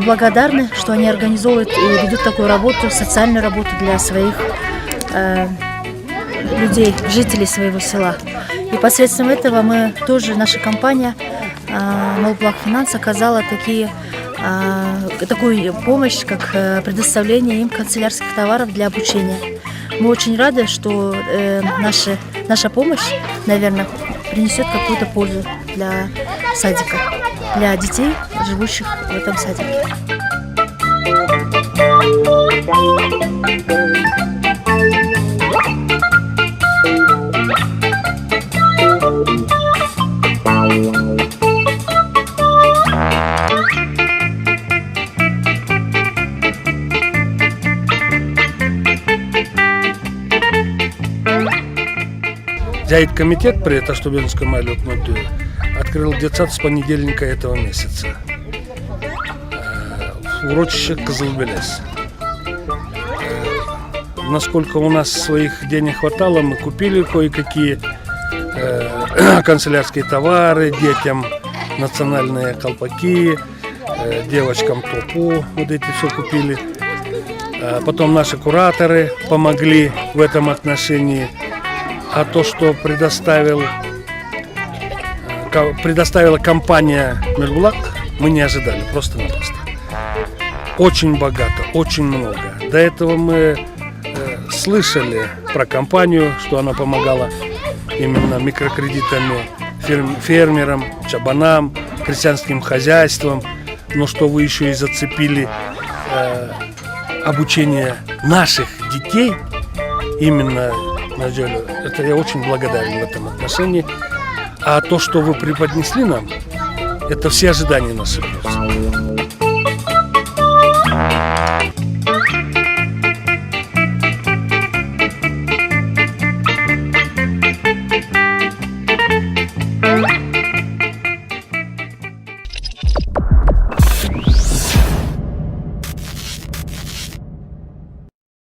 благодарны, что они организовывают и ведут такую работу, социальную работу для своих людей, жителей своего села. И посредством этого мы тоже, наша компания Молблак-Финанс оказала такую помощь, как предоставление им канцелярских товаров для обучения. Мы очень рады, что наша помощь, наверное, принесет какую-то пользу для садика, для детей, живущих в этом садике. Комитет при Таштубинском Айлюкнуту открыл детсад с понедельника этого месяца в урочище Кызылбелес. Насколько у нас своих денег хватало, мы купили кое-какие канцелярские товары детям, национальные колпаки, девочкам топу, вот эти все купили. Потом наши кураторы помогли в этом отношении. А то, что предоставила компания Мелбулак, мы не ожидали, просто-напросто. Очень богато, очень много. До этого мы слышали про компанию, что она помогала именно микрокредитами фермерам, чабанам, крестьянским хозяйствам. Но что вы еще и зацепили обучение наших детей, именно Надежда, это я очень благодарен в этом отношении. А то, что вы преподнесли нам, это все ожидания наши.